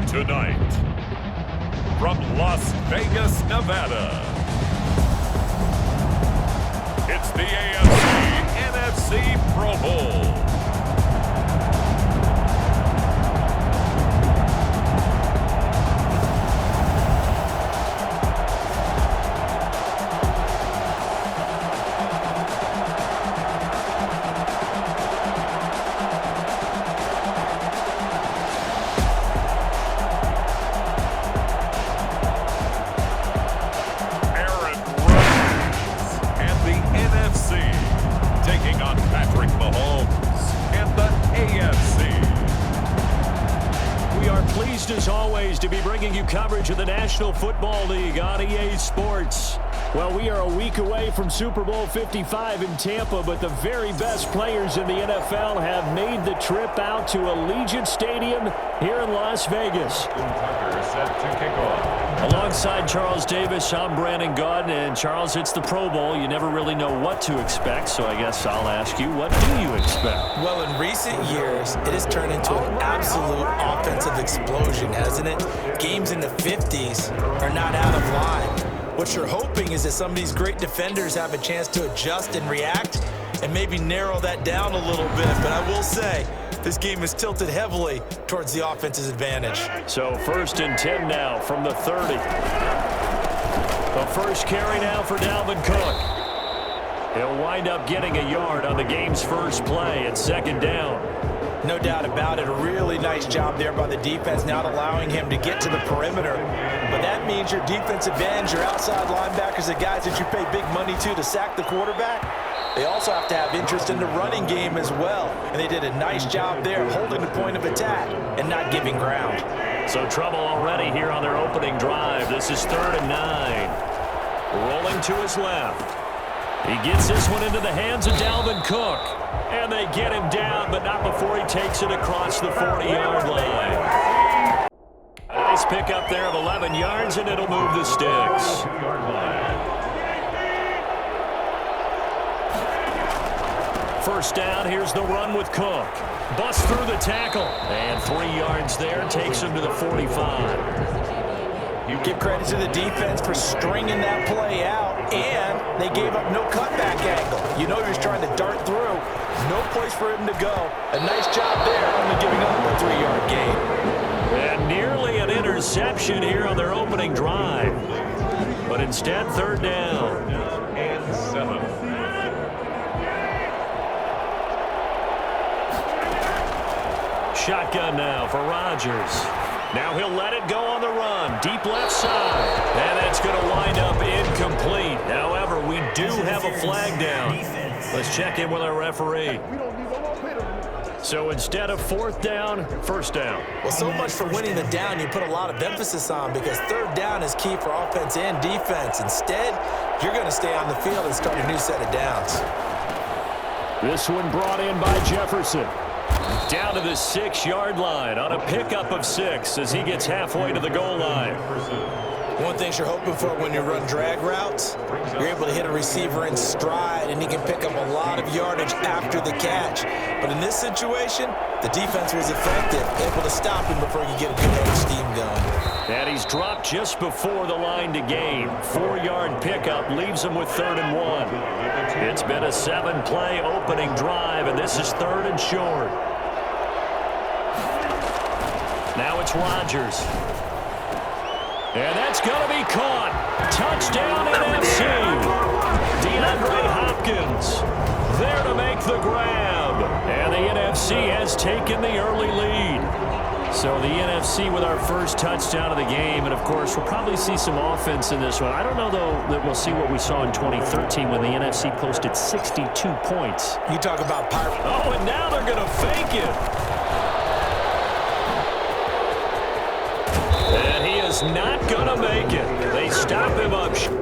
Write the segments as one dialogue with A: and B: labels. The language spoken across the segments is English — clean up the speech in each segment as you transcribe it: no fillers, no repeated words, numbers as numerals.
A: Tonight, from Las Vegas, Nevada, it's the AFC-NFC Pro Bowl.
B: As always, to be bringing you coverage of the National Football League on EA Sports. Well, we are a week away from Super Bowl 55 in Tampa, but the very best players in the NFL have made the trip out to Allegiant Stadium here in Las Vegas.
A: Set to kick off.
B: Alongside Charles Davis, I'm Brandon Gaudin, and Charles, it's the Pro Bowl. You never really know what to expect, so I guess I'll ask you, what do you expect?
C: Well, in recent years, it has turned into an absolute offensive explosion, hasn't it? Games in the 50s are not out of line. What you're hoping is that some of these great defenders have a chance to adjust and react and maybe narrow that down a little bit. But I will say, this game is tilted heavily towards the offense's advantage.
B: So 1st and 10 now from the 30. The first carry now for Dalvin Cook. He'll wind up getting a yard on the game's first play at 2nd down.
C: No doubt about it. A really nice job there by the defense, not allowing him to get to the perimeter. But that means your defensive ends, your outside linebackers, the guys that you pay big money to sack the quarterback, they also have to have interest in the running game as well. And they did a nice job there holding the point of attack and not giving ground.
B: So trouble already here on their opening drive. This is 3rd and 9. Rolling to his left. He gets this one into the hands of Dalvin Cook. And they get him down, but not before he takes it across the 40-yard line. A nice pickup there of 11 yards, and it'll move the sticks. First down, here's the run with Cook. Busts through the tackle. And 3 yards there, takes him to the 45.
C: You give credit to the defense for stringing that play out, and they gave up no cutback angle. You know you're trying to dart through. No place for him to go. A nice job there, only giving up a 3-yard gain.
B: And nearly an interception here on their opening drive. But instead, 3rd down.
A: And 7.
B: Shotgun now for Rodgers. Now he'll let it go on the run. Deep left side. And that's going to wind up incomplete. However, we do have a flag down. Let's check in with our referee. So instead of 4th down, 1st down.
C: Well, so much for winning the down you put a lot of emphasis on, because 3rd down is key for offense and defense. Instead, you're going to stay on the field and start a new set of downs.
B: This one brought in by Jefferson. Down to the 6-yard line on a pickup of 6 as he gets halfway to the goal line.
C: One thing you're hoping for when you run drag routes, you're able to hit a receiver in stride, and he can pick up a lot of yardage after the catch. But in this situation, the defense was effective, able to stop him before you get a good head of steam going.
B: And he's dropped just before the line to gain. 4-yard pickup leaves him with 3rd and 1. It's been a 7-play opening drive, and this is 3rd and short. Now it's Rodgers. And that's going to be caught. Touchdown NFC. DeAndre Hopkins there to make the grab. And the NFC has taken the early lead. So the NFC with our first touchdown of the game. And, of course, we'll probably see some offense in this one. I don't know, though, that we'll see what we saw in 2013 when the NFC posted 62 points.
C: You talk about power.
B: Oh, and now they're going to fake it. And he is not going to make it. They stop him up short.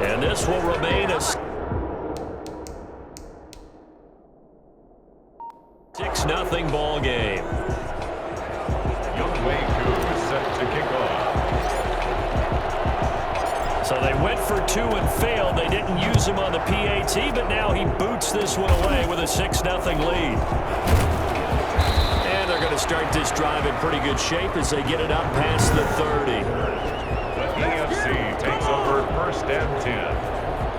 B: And this will remain a 6-0 ball game.
A: Young Wei Koo set to kick off.
B: So they went for 2 and failed. They didn't use him on the PAT, but now he boots this one away with a 6-0 lead. And they're going to start this drive in pretty good shape as they get it up past the 30.
A: The AFC takes over 1st and 10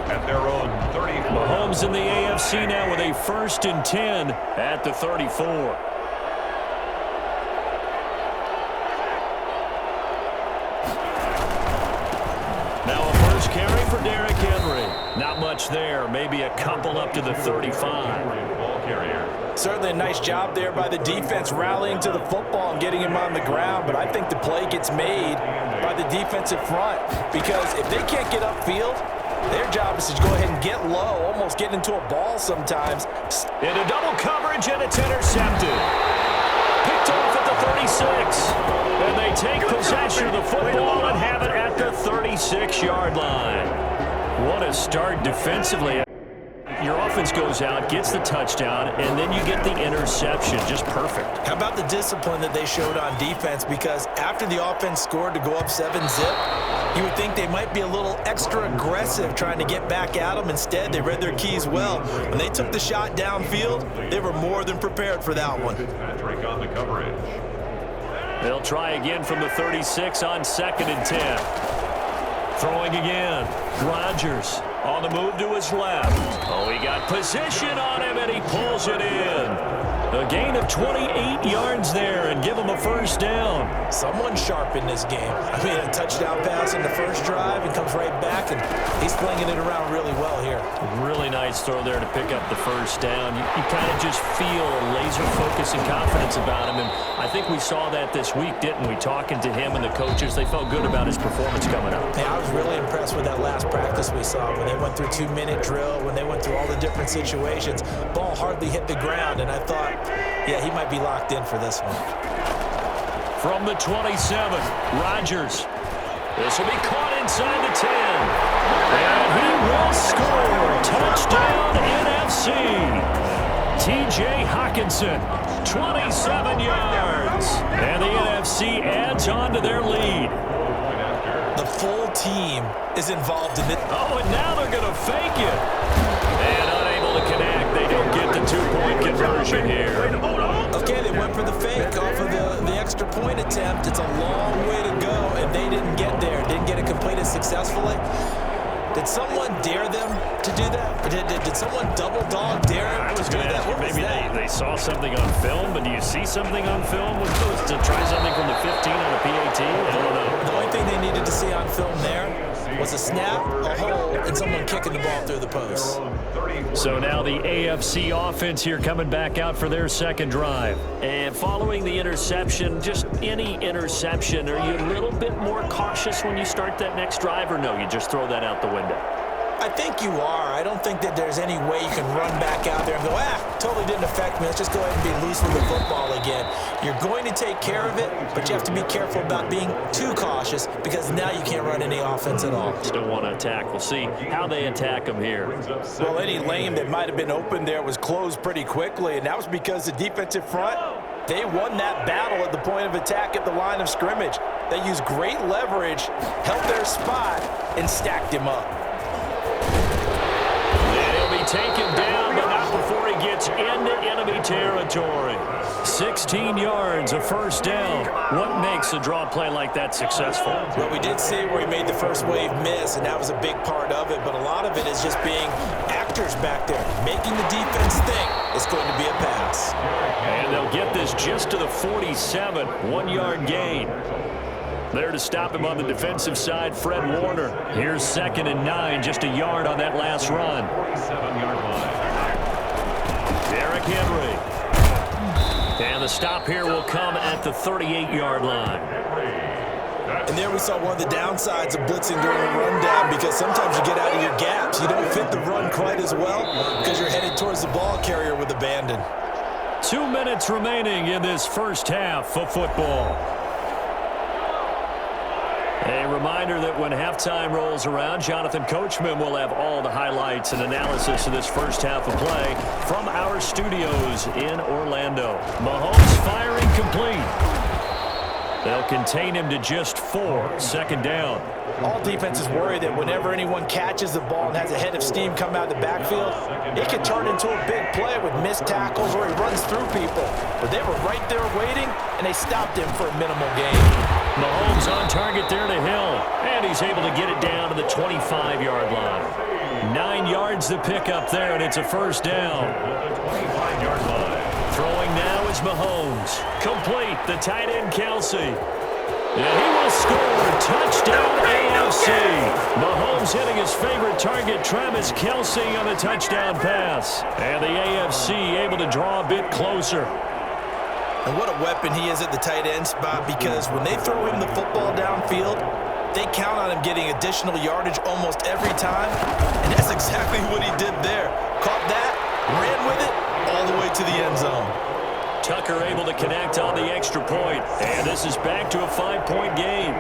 A: at their own 34.
B: Mahomes in the AFC now with a 1st and 10 at the 34. Now a first carry for Derrick Henry. Not much there. Maybe a couple up to the 35.
A: Ball carrier.
C: Certainly a nice job there by the defense rallying to the football and getting him on the ground, but I think the play gets made by the defensive front because if they can't get upfield, their job is to go ahead and get low, almost get into a ball sometimes.
B: Into double coverage, and it's intercepted. Picked off at the 36. And they take possession of the football and have it at the 36-yard line. What a start defensively. Your offense goes out, gets the touchdown, and then you get the interception. Just perfect.
C: How about the discipline that they showed on defense? Because after the offense scored to go up 7-zip, you would think they might be a little extra aggressive trying to get back at them. Instead, they read their keys well. When they took the shot downfield, they were more than prepared for that one.
A: Patrick on the coverage.
B: They'll try again from the 36 on 2nd and 10. Throwing again. Rodgers on the move to his left. Oh, he got position on him, and he pulls it in. A gain of 28 yards there and give him a 1st down.
C: Someone sharp in this game. I mean, a touchdown pass in the first drive and comes right back, and he's flinging it around really well here.
B: Really nice throw there to pick up the 1st down. You kind of just feel laser focus and confidence about him, and I think we saw that this week, didn't we? Talking to him and the coaches, they felt good about his performance coming up.
C: Yeah, I was really impressed with that last practice we saw when they went through 2-minute drill, when they went through all the different situations. Ball hardly hit the ground, and I thought, yeah, he might be locked in for this one.
B: From the 27, Rodgers. This will be caught inside the 10. And he will score. Touchdown, NFC. T.J. Hockenson, 27 yards. And the NFC adds on to their lead.
C: The full team is involved in it.
B: Oh, and now they're going to fake it. And unable to connect. They don't get the 2-point conversion here.
C: Okay, they went for the fake off of the extra point attempt. It's a long way to go, and they didn't get there. Didn't get it completed successfully. Did someone dare them to do that? Did someone double dog dare them to do that? What was
B: maybe
C: that?
B: they saw something on film, but do you see something on film with those to try something from the 15 on a PAT? I don't know.
C: The only thing they needed to see on film there was a snap, a hole, and someone kicking the ball through the post.
B: So now the AFC offense here coming back out for their 2nd drive. And following the interception, just any interception, are you a little bit more cautious when you start that next drive, or no, you just throw that out the window?
C: I think you are. I don't think that there's any way you can run back out there and go, totally didn't affect me. Let's just go ahead and be loose with the football again. You're going to take care of it, but you have to be careful about being too cautious because now you can't run any offense at all.
B: Still want to attack. We'll see how they attack them here.
C: Well, any lane that might have been open there was closed pretty quickly, and that was because the defensive front, they won that battle at the point of attack at the line of scrimmage. They used great leverage, held their spot, and stacked him up.
B: Taken down, but not before he gets into enemy territory. 16 yards, a 1st down. What makes a draw play like that successful?
C: Well, we did see where he made the first wave miss, and that was a big part of it, but a lot of it is just being actors back there, making the defense think it's going to be a pass.
B: And they'll get this just to the 47, 1-yard gain. There to stop him on the defensive side, Fred Warner. Here's 2nd and 9, just a yard on that last run.
A: 47-yard line.
B: Derrick Henry. And the stop here will come at the 38-yard line.
C: And there we saw one of the downsides of blitzing during a rundown because sometimes you get out of your gaps. You don't fit the run quite as well because you're headed towards the ball carrier with abandon.
B: 2 minutes remaining in this first half of football. A reminder that when halftime rolls around, Jonathan Coachman will have all the highlights and analysis of this first half of play from our studios in Orlando. Mahomes firing complete. They'll contain him to just 4. Second down.
C: All defenses worry that whenever anyone catches the ball and has a head of steam come out of the backfield, it can turn into a big play with missed tackles or he runs through people. But they were right there waiting, and they stopped him for a minimal gain.
B: Mahomes on target there to Hill, and he's able to get it down to the 25-yard line. 9 yards to pick up there, and it's a first down.
A: 25-yard line.
B: Throwing now is Mahomes. Complete, the tight end Kelsey. And he will score. Touchdown AFC. Mahomes hitting his favorite target, Travis Kelsey, on the touchdown pass. And the AFC able to draw a bit closer.
C: And what a weapon he is at the tight end spot, because when they throw him the football downfield, they count on him getting additional yardage almost every time. And that's exactly what he did there. Caught that, ran with it, all the way to the end zone.
B: Tucker able to connect on the extra point. And this is back to a 5-point game.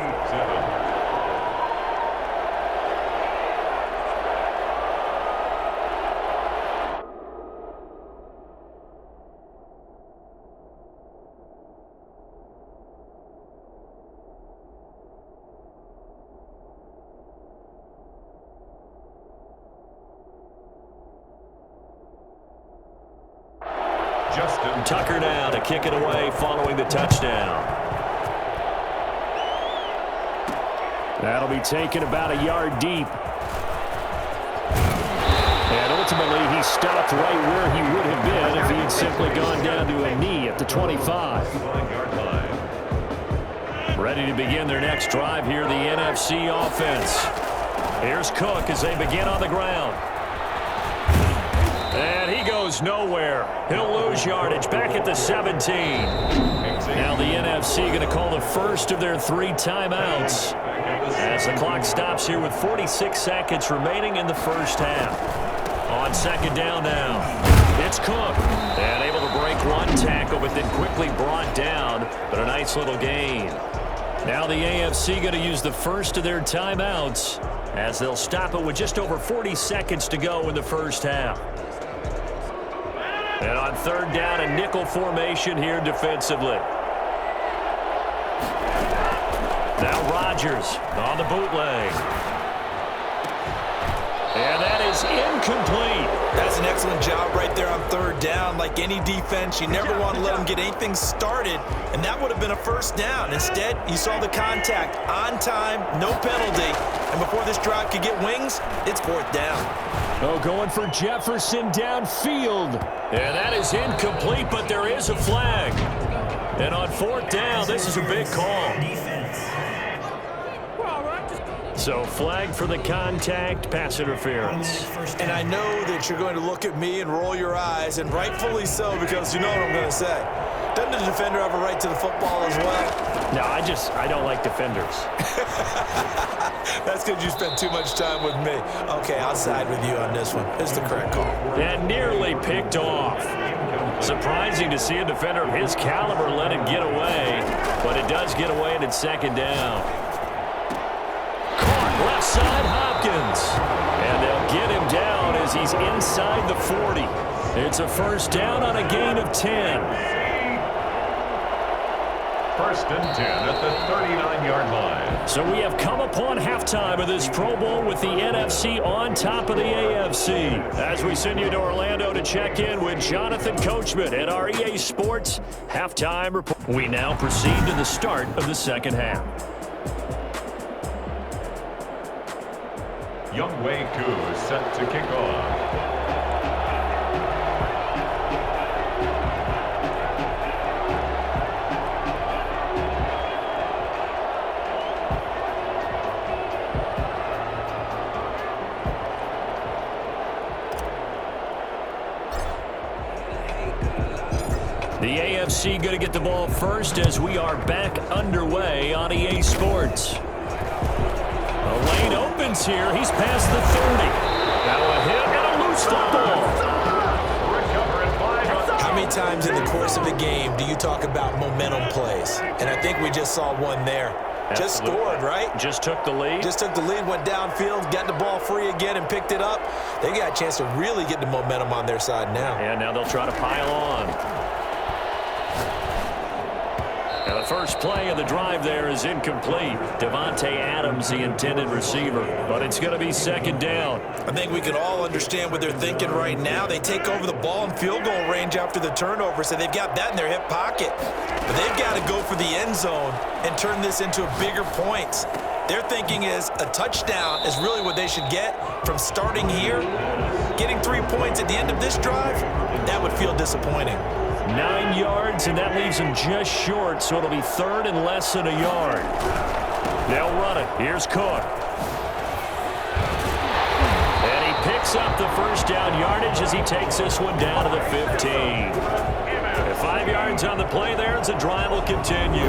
B: Tucker now to kick it away following the touchdown. That'll be taken about a yard deep. And ultimately, he stopped right where he would have been if he had simply gone down to a knee at the 25. Ready to begin their next drive here, the NFC offense. Here's Cook as they begin on the ground. And he goes nowhere. He'll lose yardage back at the 17. Now the NFC going to call the first of their 3 timeouts as the clock stops here with 46 seconds remaining in the first half. On second down now, it's Cook. And able to break one tackle, but then quickly brought down. But a nice little gain. Now the AFC going to use the first of their timeouts as they'll stop it with just over 40 seconds to go in the first half. And on third down, a nickel formation here defensively. Now Rodgers on the bootleg. And that is incomplete.
C: That's an excellent job right there on third down. Like any defense, you never want to let them get anything started, and that would have been a first down. Instead, you saw the contact on time, no penalty, and before this drive could get wings, it's fourth down.
B: Oh, going for Jefferson downfield. And that is incomplete, but there is a flag. And on fourth down, this is a big call. So flag for the contact, pass interference.
C: And I know that you're going to look at me and roll your eyes, and rightfully so, because you know what I'm going to say. Doesn't the defender have a right to the football as well?
B: No, I don't like defenders.
C: That's because you spent too much time with me. Okay, I'll side with you on this one. It's the correct call.
B: And nearly picked off. Surprising to see a defender of his caliber let it get away, but it does get away and it's second down. Caught left side, Hopkins. And they'll get him down as he's inside the 40. It's a first down on a gain of 10.
A: First and 10 at the 39-yard line.
B: So we have come upon halftime of this Pro Bowl with the NFC on top of the AFC. As we send you to Orlando to check in with Jonathan Coachman at our EA Sports halftime report. We now proceed to the start of the second half.
A: Young Wei Koo is set to kick off.
B: The AFC going to get the ball first as we are back underway on EA Sports. The lane opens here. He's past the 30. Now a hit and a loose football.
C: How many times in the course of a game do you talk about momentum plays? And I think we just saw one there.
B: Absolutely.
C: Just scored, right?
B: Just took the lead.
C: Just took the lead, went downfield, got the ball free again, and picked it up. They got a chance to really get the momentum on their side now.
B: And now they'll try to pile on. And a first play of the drive there is incomplete. Devontae Adams, the intended receiver. But it's going to be second down.
C: I think we can all understand what they're thinking right now. They take over the ball in field goal range after the turnover, so they've got that in their hip pocket. But they've got to go for the end zone and turn this into a bigger point. Their thinking is a touchdown is really what they should get from starting here. Getting 3 points at the end of this drive, that would feel disappointing.
B: 9 yards, and that leaves him just short, so it'll be third and less than a yard. They'll run it. Here's Cook. And he picks up the first down yardage as he takes this one down to the 15. 5 yards on the play there as the drive will continue.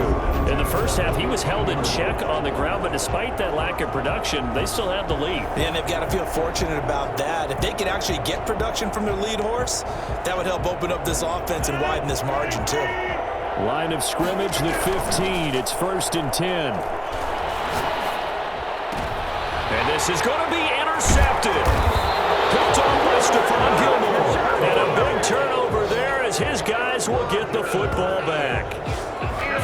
B: In the first half, he was held in check on the ground, but despite that lack of production, they still have the lead.
C: And they've got to feel fortunate about that. If they could actually get production from their lead horse, that would help open up this offense and widen this margin too.
B: Line of scrimmage, the 15. It's 1st and 10. And this is going to be intercepted. Picked off by Stephon Gilmore. And a big turnover there as his guys will get the football back.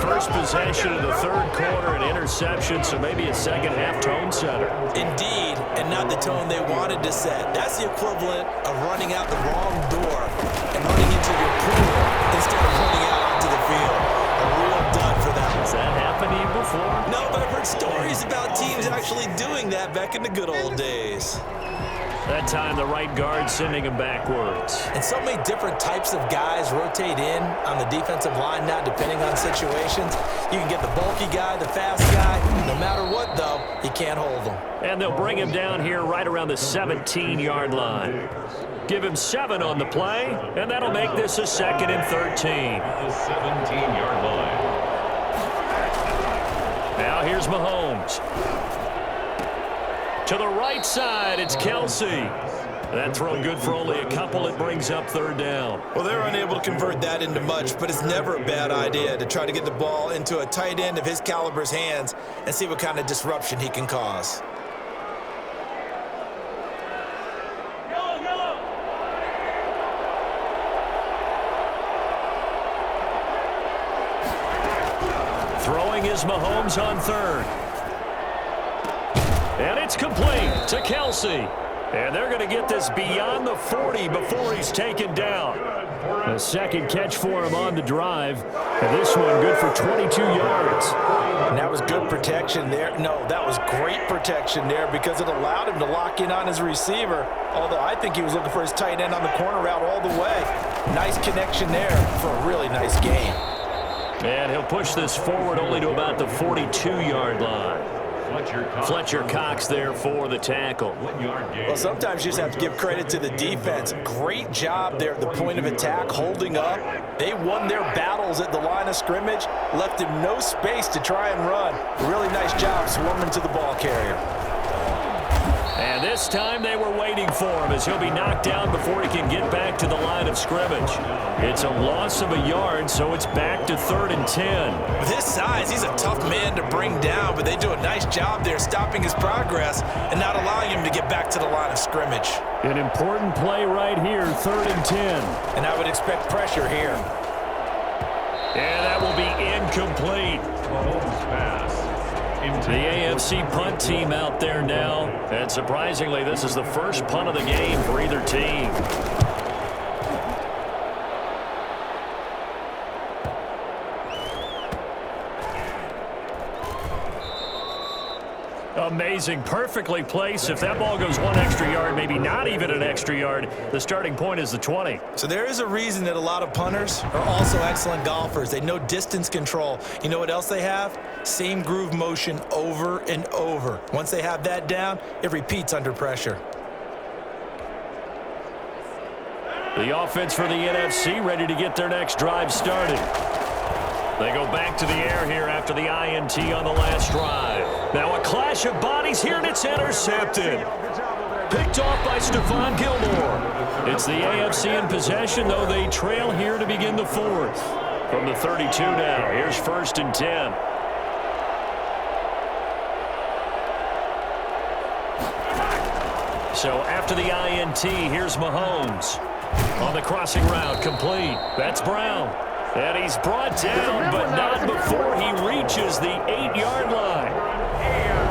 B: First possession of the third quarter, an interception, so maybe a second-half tone setter.
C: Indeed, and not the tone they wanted to set. That's the equivalent of running out the wrong door and running into your pool instead of running out onto the field. A real dud for them.
B: Has that happened to you before?
C: No, but I've heard stories about teams actually doing that back in the good old days.
B: That time, the right guard sending him backwards.
C: And so many different types of guys rotate in on the defensive line now, depending on situations. You can get the bulky guy, the fast guy. No matter what, though, you can't hold them.
B: And they'll bring him down here right around the 17-yard line. Give him 7 on the play, and that'll make this a 2nd and 13.
A: The 17-yard line.
B: Now here's Mahomes. To the right side, it's Kelsey. That throw good for only a couple. It brings up 3rd down.
C: Well, they're unable to convert that into much, but it's never a bad idea to try to get the ball into a tight end of his caliber's hands and see what kind of disruption he can cause.
B: Throwing is Mahomes on 3rd. And it's complete to Kelsey. And they're going to get this beyond the 40 before he's taken down. A second catch for him on the drive. And this one good for 22 yards.
C: And that was good protection there. No, that was great protection there because it allowed him to lock in on his receiver. Although I think he was looking for his tight end on the corner route all the way. Nice connection there for a really nice game.
B: And he'll push this forward only to about the 42-yard line. Fletcher Cox there for the tackle.
C: Well, sometimes you just have to give credit to the defense. Great job there at the point of attack, holding up. They won their battles at the line of scrimmage, left him no space to try and run. Really nice job swarming to the ball carrier.
B: And this time they were waiting for him as he'll be knocked down before he can get back to the line of scrimmage. It's a loss of a yard, so it's back to 3rd and 10.
C: With his size, he's a tough man to bring down, but they do a nice job there stopping his progress and not allowing him to get back to the line of scrimmage.
B: An important play right here, 3rd and 10.
C: And I would expect pressure here.
B: And that will be incomplete.
A: Pass.
B: The AFC punt team out there now. And surprisingly, this is the first punt of the game for either team. Amazing. Perfectly placed. If that ball goes 1 extra yard, maybe not even an extra yard, the starting point is the 20.
C: So there is a reason that a lot of punters are also excellent golfers. They know distance control. You know what else they have? Same groove motion over and over. Once they have that down, it repeats under pressure.
B: The offense for the NFC ready to get their next drive started. They go back to the air here after the INT on the last drive. Now a clash of bodies here, and it's intercepted. Picked off by Stephon Gilmore. It's the AFC in possession, though they trail here to begin the 4th. From the 32 now, here's 1st and 10. So after the INT, here's Mahomes. On the crossing route, complete. That's Brown. And he's brought down, but not before he reaches the 8-yard line.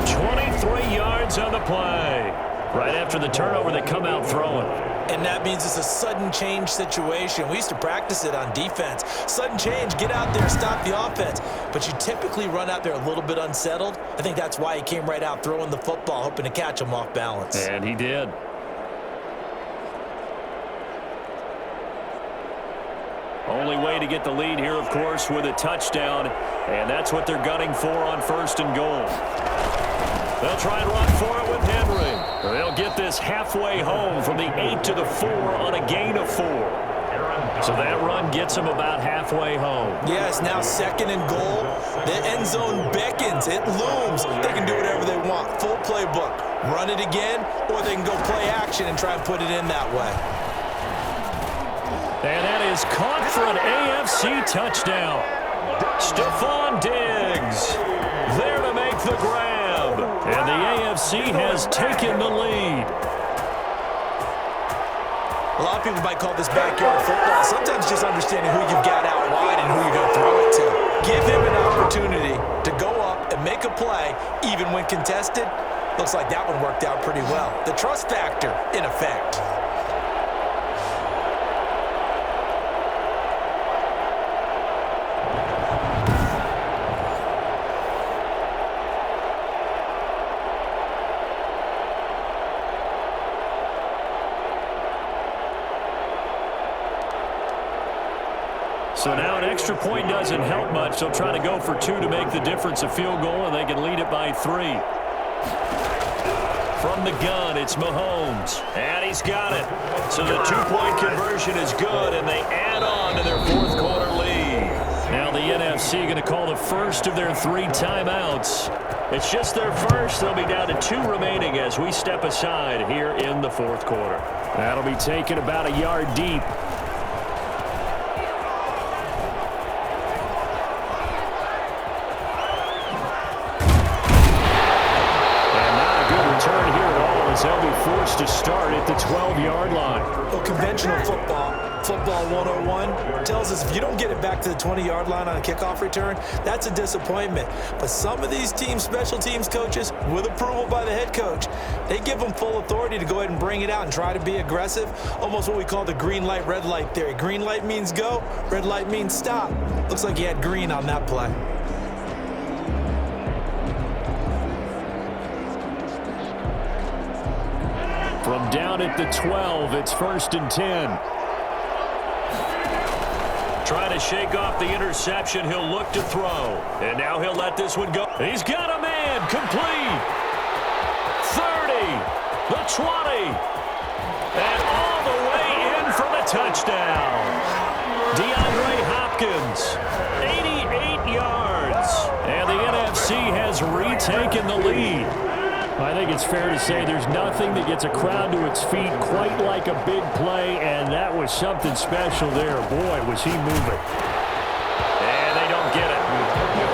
B: 23 yards on the play. Right after the turnover, they come out throwing.
C: And that means it's a sudden change situation. We used to practice it on defense. Sudden change, get out there, stop the offense. But you typically run out there a little bit unsettled. I think that's why he came right out throwing the football, hoping to catch him off balance.
B: And he did. Only way to get the lead here, of course, with a touchdown. And that's what they're gunning for on 1st and goal. They'll try and run for it with Henry. They'll get this halfway home from the 8 to the 4 on a gain of 4. So that run gets them about halfway home.
C: Yeah, it's now 2nd and goal. The end zone beckons. It looms. They can do whatever they want. Full playbook. Run it again, or they can go play action and try and put it in that way.
B: And that is caught for an AFC touchdown. Stephon Diggs there to make the grab. And the AFC has taken the lead.
C: A lot of people might call this backyard football. Sometimes just understanding who you've got out wide and who you're going to throw it to. Give him an opportunity to go up and make a play, even when contested. Looks like that one worked out pretty well. The trust factor in effect.
B: So now an extra point doesn't help much. They'll try to go for 2 to make the difference a field goal, and they can lead it by 3. From the gun, it's Mahomes. And he's got it. So the 2-point conversion is good, and they add on to their 4th quarter lead. Now the NFC going to call the first of their 3 timeouts. It's just their first. They'll be down to 2 remaining as we step aside here in the 4th quarter. That'll be taken about a yard deep. They'll be forced to start at the 12-yard line.
C: Well, conventional football 101, tells us if you don't get it back to the 20-yard line on a kickoff return, that's a disappointment. But some of these teams, special teams coaches, with approval by the head coach, they give them full authority to go ahead and bring it out and try to be aggressive, almost what we call the green light, red light theory. Green light means go, red light means stop. Looks like he had green on that play.
B: From down at the 12, it's 1st and 10. Trying to shake off the interception. He'll look to throw. And now he'll let this one go. He's got a man. Complete. 30. The 20. And all the way in for the touchdown. DeAndre Hopkins. 88 yards. And the NFC has retaken the lead. I think it's fair to say there's nothing that gets a crowd to its feet quite like a big play, and that was something special there. Boy, was he moving. And they don't get it.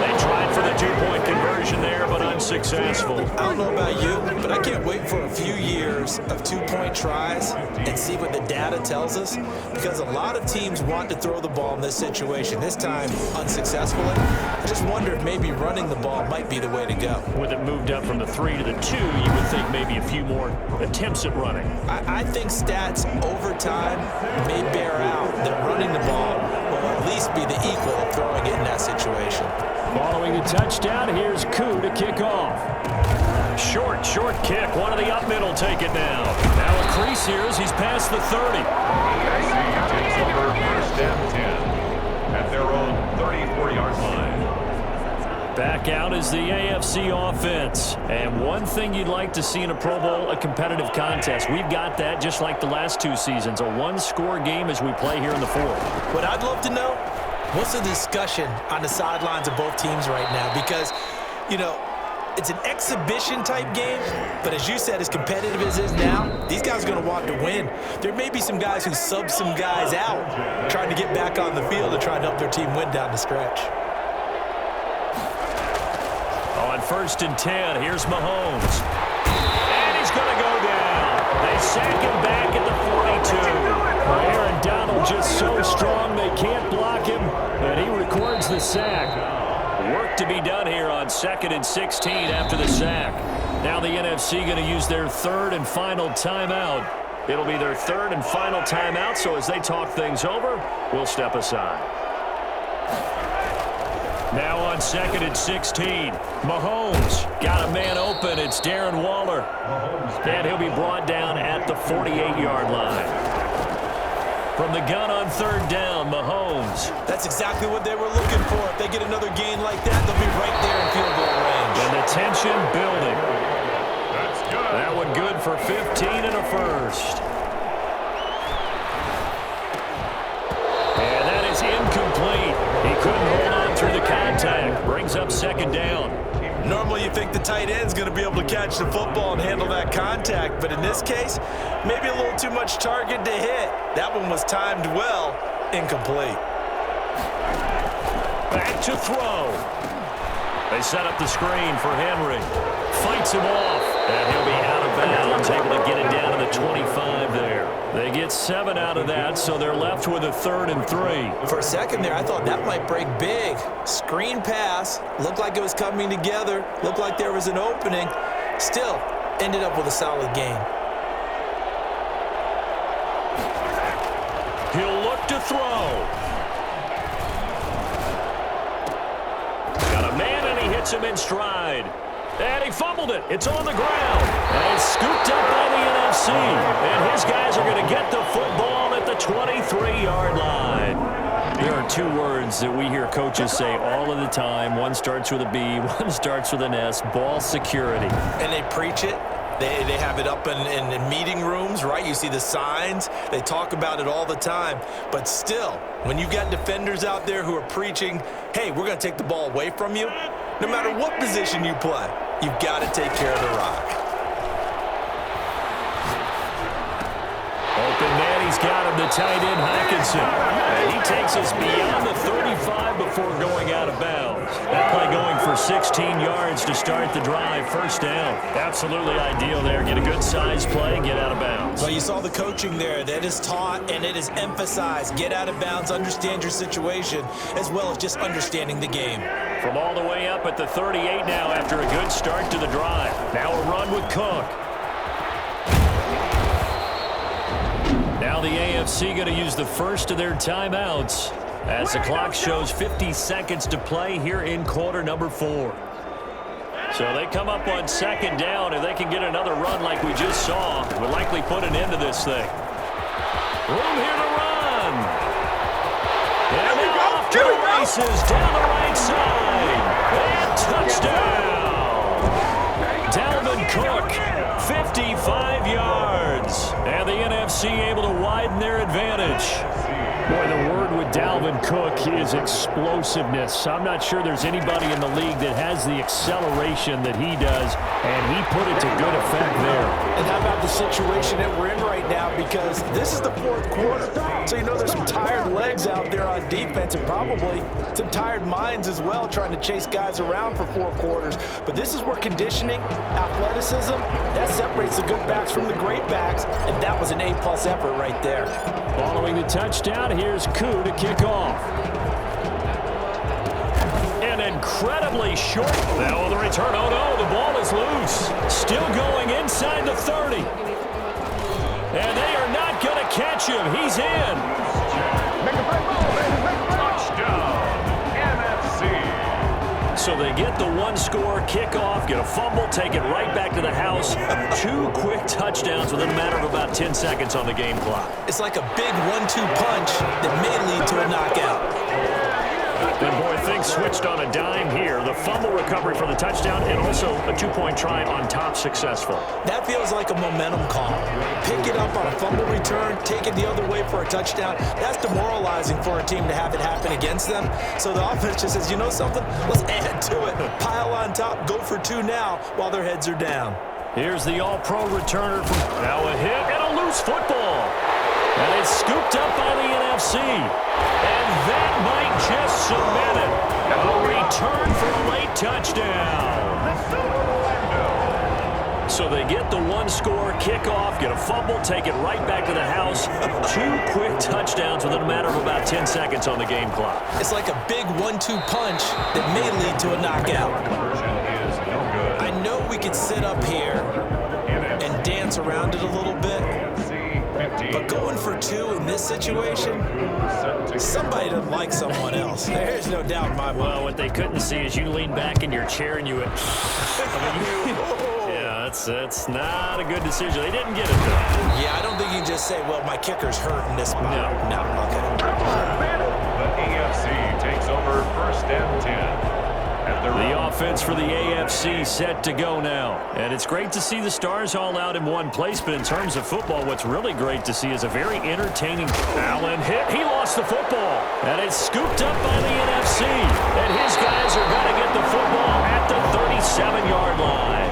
B: They tried for the 2-point conversion there, but unsuccessful.
C: I don't know about you, but I can't wait for a few years of 2-point tries and see what the data tells us, because a lot of teams want to throw the ball in this situation. This time, unsuccessfully. I just wonder if maybe running the ball might be the way to go.
B: With it moved up from the 3 to the 2, you would think maybe a few more attempts at running.
C: I think stats over time may bear out that running the ball will at least be the equal of throwing it in that situation.
B: Following the touchdown, here's Koo to kick off. Short kick. One of the up middle take it down. Now a crease here as he's past the 30.
A: AFC takes over 1st and 10 at their own 34-yard line.
B: Back out is the AFC offense. And one thing you'd like to see in a Pro Bowl, a competitive contest. We've got that just like the last 2 seasons, a 1-score game as we play here in the 4th.
C: What I'd love to know, what's the discussion on the sidelines of both teams right now? Because, you know, it's an exhibition-type game, but as you said, as competitive as it is now, these guys are going to want to win. There may be some guys who sub some guys out, trying to get back on the field and trying to help their team win down the stretch.
B: On 1st and 10, here's Mahomes. And he's going to go down. They sack him back at the 42. Aaron Donald just so strong they can't block him, and he records the sack. Work to be done here on 2nd and 16 after the sack. Now the NFC going to use their third and final timeout. It'll be their third and final timeout, so as they talk things over, we'll step aside. Now on 2nd and 16, Mahomes got a man open. It's Darren Waller. And he'll be brought down at the 48-yard line. From the gun on 3rd down, Mahomes.
C: That's exactly what they were looking for. If they get another gain like that, they'll be right there in field goal range.
B: And the tension building.
A: That's good.
B: That one good for 15 and a first. And that is incomplete. He couldn't hold on through the contact. Brings up 2nd down.
C: Normally you think the tight end's going to be able to catch the football and handle that contact, but in this case, maybe a little too much target to hit. That one was timed well, incomplete.
B: Back to throw. They set up the screen for Henry. Fights him off, and he'll be out of bounds, able to get it down to the 25 there. They get 7 out of that, so they're left with a 3rd and 3.
C: For a second there, I thought that might break big. Screen pass, looked like it was coming together, looked like there was an opening. Still, ended up with a solid game.
B: He'll look to throw. Got a man, and he hits him in stride. And he fumbled it. It's on the ground. And it's scooped up by the NFC. And his guys are going to get the football at the 23-yard line. There are 2 words that we hear coaches say all of the time. One starts with a B, one starts with an S, ball security.
C: And they preach it. They have it up in meeting rooms, right? You see the signs. They talk about it all the time. But still, when you've got defenders out there who are preaching, hey, we're going to take the ball away from you, no matter what position you play, you've got to take care of the rock.
B: Open man, he's got him, the tight end, Hockenson. And he takes us beyond the 35 before going out of bounds. That play going for 16 yards to start the drive. 1st down. Absolutely ideal there. Get a good size play and get out of bounds.
C: Well, you saw the coaching there. That is taught and it is emphasized. Get out of bounds, understand your situation, as well as just understanding the game.
B: From all the way up at the 38 now after a good start to the drive. Now a run with Cook. Now the AFC going to use the first of their timeouts as the clock shows 50 seconds to play here in quarter number 4. So they come up on 2nd down. If they can get another run like we just saw, will likely put an end to this thing. Room here to run. And now off to the races down the right side. And touchdown. Dalvin Cook, 55 yards. And the NFC able to widen their advantage. Boy, the word with Dalvin Cook is explosiveness. I'm not sure there's anybody in the league that has the acceleration that he does, and he put it to good effect there.
C: And how about the situation that we're in right now? Because this is the 4th quarter, so you know there's some tired legs out there on defense and probably some tired minds as well trying to chase guys around for 4 quarters. But this is where conditioning, athleticism, that separates the good backs from the great backs, and that was an A-plus effort right there.
B: Following the touchdown, here's Koo to kick off. An incredibly short. Now on the return. Oh, no, the ball is loose. Still going inside the 30. And they are not going to catch him. He's in.
A: Touchdown, NFC.
B: So they get the 1-score kickoff, get a fumble, take it right back to the house. 2 quick touchdowns within a matter of about 10 seconds on the game clock.
C: It's like a big 1-2 punch that may lead to a knockout.
B: And boy, things switched on a dime here. The fumble recovery for the touchdown and also a 2-point try on top successful.
C: That feels like a momentum call. Pick it up on a fumble return, take it the other way for a touchdown. That's demoralizing for a team to have it happen against them. So the offense just says, you know something? Let's add to it. Pile on top, go for 2 now while their heads are down.
B: Here's the all-pro returner from now a hit and a loose football. And it's scooped up by the NFC. And that might just cement it. A return for a late touchdown. So they get the one-score kickoff, get a fumble, take it right back to the house. 2 quick touchdowns within a matter of about 10 seconds on the game clock.
C: It's like a big 1-2 punch that may lead to a knockout.
A: Conversion is no good.
C: I know we could sit up here and dance around it a little bit, but going for 2 in this situation, somebody doesn't like someone else. There's no doubt in my mind.
B: Well, what they couldn't see is you lean back in your chair and you went, yeah, that's not a good decision. They didn't get it, though.
C: Yeah, I don't think you can just say, well, my kicker's hurt in this spot. No, okay.
A: The AFC takes over 1st and 10.
B: The offense for the AFC set to go now. And it's great to see the stars all out in one place, but in terms of football, what's really great to see is a very entertaining Allen hit. He lost the football, and it's scooped up by the NFC. And his guys are going to get the football at the 37-yard line.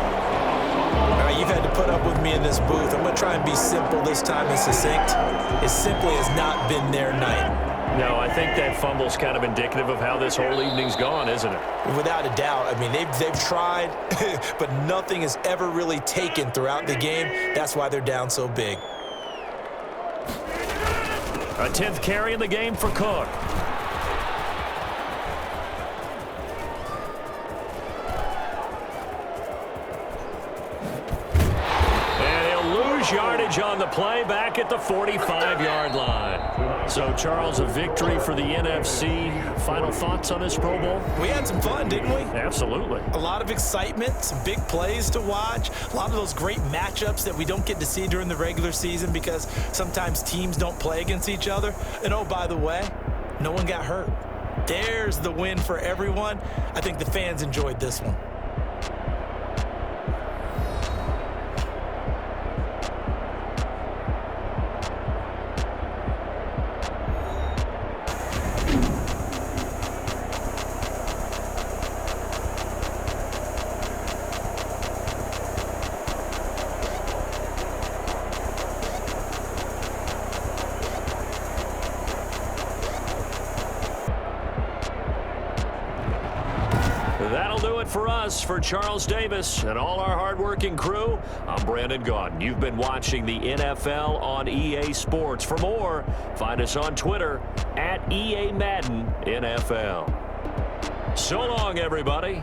C: All right, you've had to put up with me in this booth. I'm going to try and be simple this time and succinct. It simply has not been their night.
B: No, I think that fumble's kind of indicative of how this whole evening's gone, isn't it?
C: Without a doubt. I mean, they've tried, but nothing is ever really taken throughout the game. That's why they're down so big.
B: A 10th carry in the game for Cook. Yardage on the play back at the 45-yard line. So, Charles, a victory for the NFC. Final thoughts on this Pro Bowl?
C: We had some fun, didn't we?
B: Absolutely.
C: A lot of excitement, some big plays to watch, a lot of those great matchups that we don't get to see during the regular season because sometimes teams don't play against each other. And, oh, by the way, no one got hurt. There's the win for everyone. I think the fans enjoyed this one.
B: That'll do it for us. For Charles Davis and all our hardworking crew, I'm Brandon Gaudin. You've been watching the NFL on EA Sports. For more, find us on Twitter @EA Madden NFL. So long, everybody.